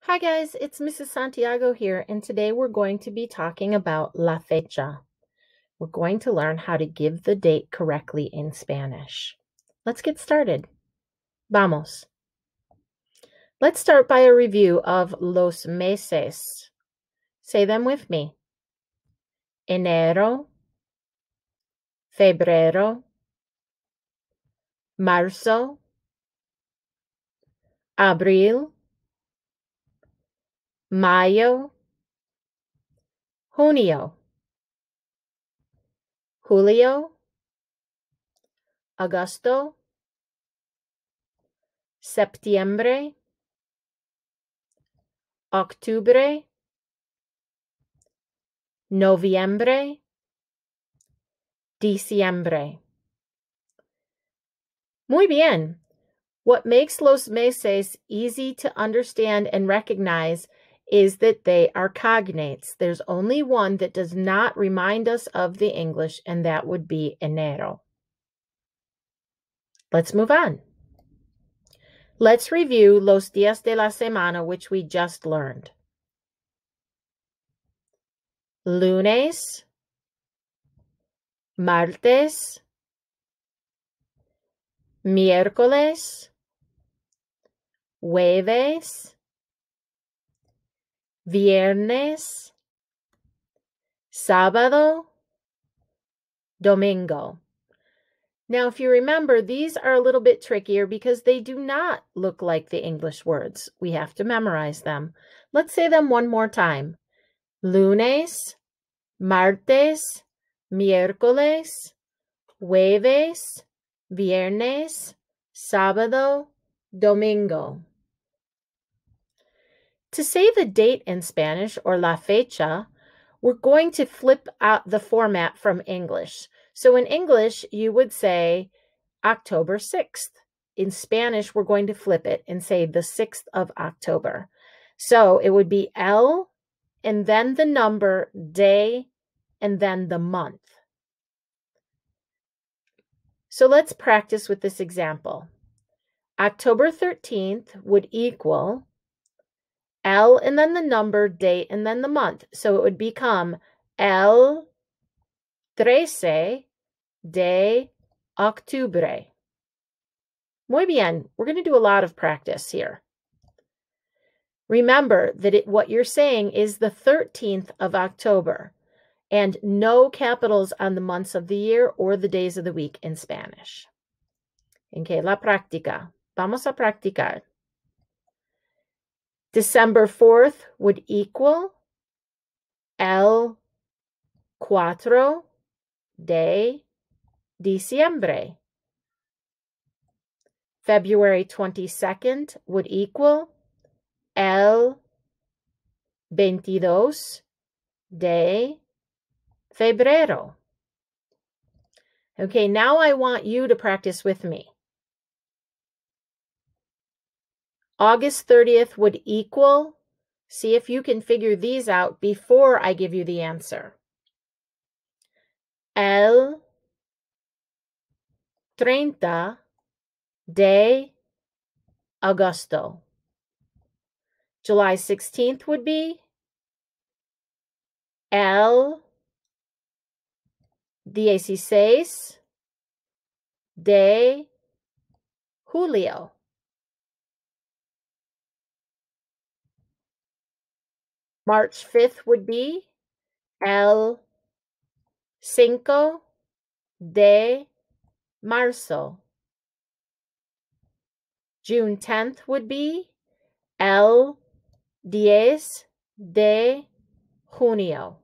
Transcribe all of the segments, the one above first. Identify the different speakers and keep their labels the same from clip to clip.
Speaker 1: Hi guys, it's Mrs. Santiago here, and today we're going to be talking about la fecha. We're going to learn how to give the date correctly in Spanish. Let's get started. Vamos. Let's start by a review of los meses. Say them with me. Enero, febrero, marzo, abril, mayo, junio, julio, agosto, septiembre, octubre, noviembre, diciembre. Muy bien. What makes los meses easy to understand and recognize is that they are cognates. There's only one that does not remind us of the English, and that would be enero. Let's move on. Let's review los días de la semana, which we just learned. Lunes, martes, miércoles, jueves, viernes, sábado, domingo. Now, if you remember, these are a little bit trickier because they do not look like the English words. We have to memorize them. Let's say them one more time. Lunes, martes, miércoles, jueves, viernes, sábado, domingo. To say the date in Spanish, or la fecha, we're going to flip out the format from English. So in English, you would say October 6th. In Spanish, we're going to flip it and say the 6th of October. So it would be El, and then the number, day, and then the month. So let's practice with this example. October 13th would equal El and then the number, date, and then the month. So it would become El 13 de octubre. Muy bien. We're going to do a lot of practice here. Remember that what you're saying is the 13th of October, and no capitals on the months of the year or the days of the week in Spanish. Okay, la práctica. Vamos a practicar. December 4th would equal El 4 de diciembre. February 22nd would equal El 22 de febrero. Okay, now I want you to practice with me. August 30th would equal, see if you can figure these out before I give you the answer. El 30 de agosto. July 16th would be El 16 de julio. March 5th would be El 5 de marzo. June 10th would be El 10 de junio.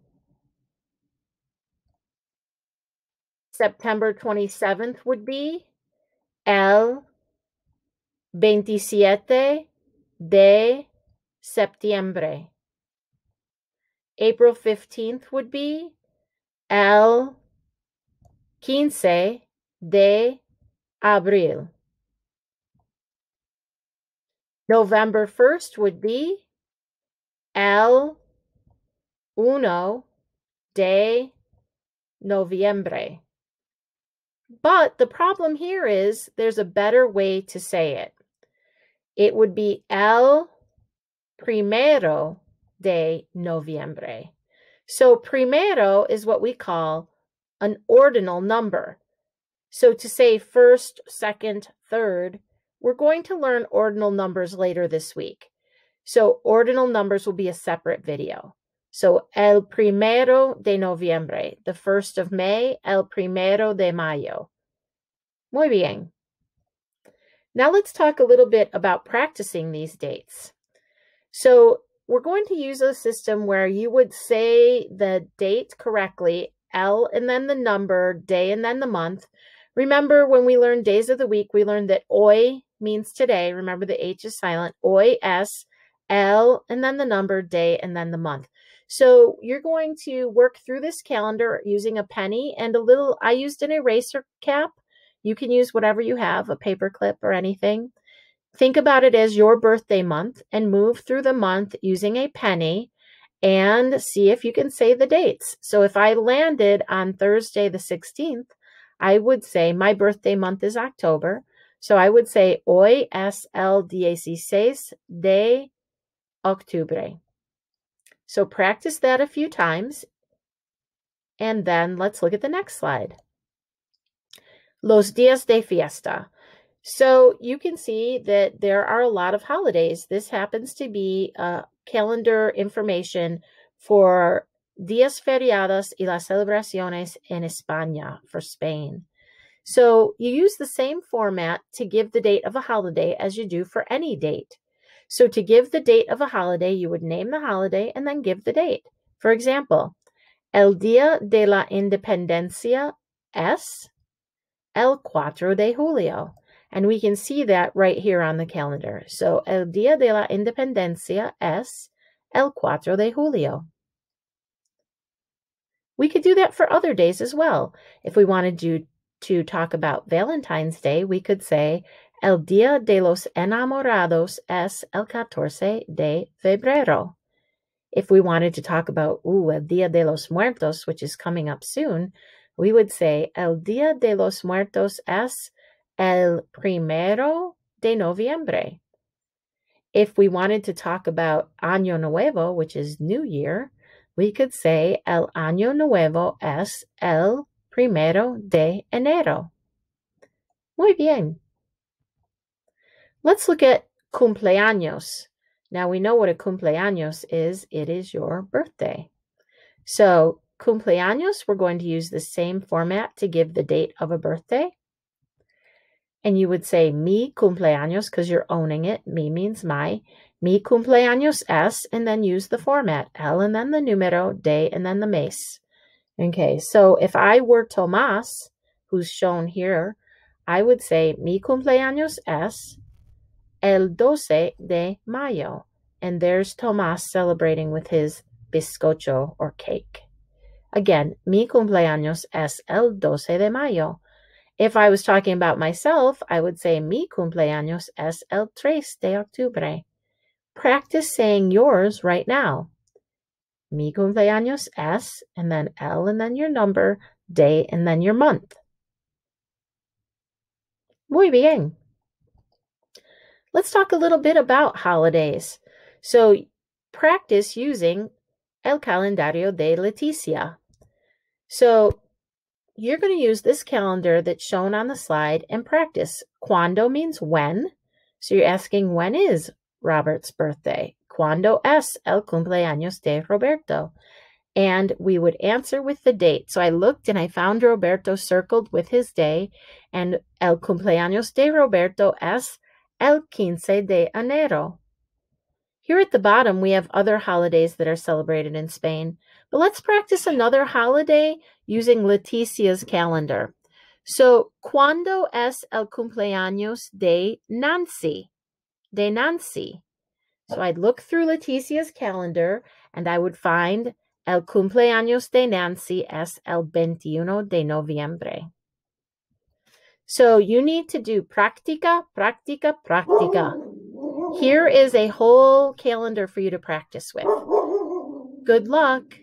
Speaker 1: September 27th would be El 27 de septiembre. April 15th would be El 15 de abril. November 1st would be El 1 de noviembre. But the problem here is there's a better way to say it. It would be El primero de noviembre. So primero is what we call an ordinal number. So to say first, second, third, we're going to learn ordinal numbers later this week. So ordinal numbers will be a separate video. So el primero de noviembre, the 1st of May, el primero de mayo. Muy bien. Now let's talk a little bit about practicing these dates. So we're going to use a system where you would say the date correctly, el and then the number, day and then the month. Remember when we learned days of the week, we learned that hoy means today. Remember the H is silent. Hoy es, el, and then the number, day, and then the month. So you're going to work through this calendar using a penny and I used an eraser cap. You can use whatever you have, a paper clip or anything. Think about it as your birthday month and move through the month using a penny and see if you can say the dates. So if I landed on Thursday the 16th, I would say my birthday month is October. So I would say hoy es el 16 de octubre. So practice that a few times. And then let's look at the next slide. Los días de fiesta. So you can see that there are a lot of holidays. This happens to be calendar information for días feriados y las celebraciones en España, for Spain. So you use the same format to give the date of a holiday as you do for any date. So to give the date of a holiday, you would name the holiday and then give the date. For example, el día de la independencia es el 4 de julio. And we can see that right here on the calendar. So, el día de la independencia es el 4 de julio. We could do that for other days as well. If we wanted to talk about Valentine's Day, we could say, el día de los enamorados es el 14 de febrero. If we wanted to talk about, el día de los muertos, which is coming up soon, we would say, el día de los muertos es el primero de noviembre. If we wanted to talk about Año Nuevo, which is New Year, we could say el Año Nuevo es el primero de enero. Muy bien. Let's look at cumpleaños. Now we know what a cumpleaños is. It is your birthday. So cumpleaños, we're going to use the same format to give the date of a birthday. And you would say mi cumpleaños because you're owning it. Mi means my. Mi cumpleaños es, and then use the format. El and then the número, de and then the mes. Okay, so if I were Tomás, who's shown here, I would say mi cumpleaños es el 12 de mayo. And there's Tomás celebrating with his bizcocho or cake. Again, mi cumpleaños es el 12 de mayo. If I was talking about myself, I would say mi cumpleaños es el 3 de octubre. Practice saying yours right now. Mi cumpleaños es, and then el, and then your number, day, and then your month. Muy bien. Let's talk a little bit about holidays. So practice using el calendario de Leticia. So you're going to use this calendar that's shown on the slide and practice. Cuando means when. So you're asking, when is Robert's birthday? Cuando es el cumpleaños de Roberto? And we would answer with the date. So I looked and I found Roberto circled with his day. And el cumpleaños de Roberto es el 15 de enero. Here at the bottom, we have other holidays that are celebrated in Spain. But let's practice another holiday using Leticia's calendar. So, ¿cuándo es el cumpleaños de Nancy? De Nancy. So I'd look through Leticia's calendar and I would find el cumpleaños de Nancy es el 21 de noviembre. So you need to do práctica, práctica, práctica. Here is a whole calendar for you to practice with. Good luck.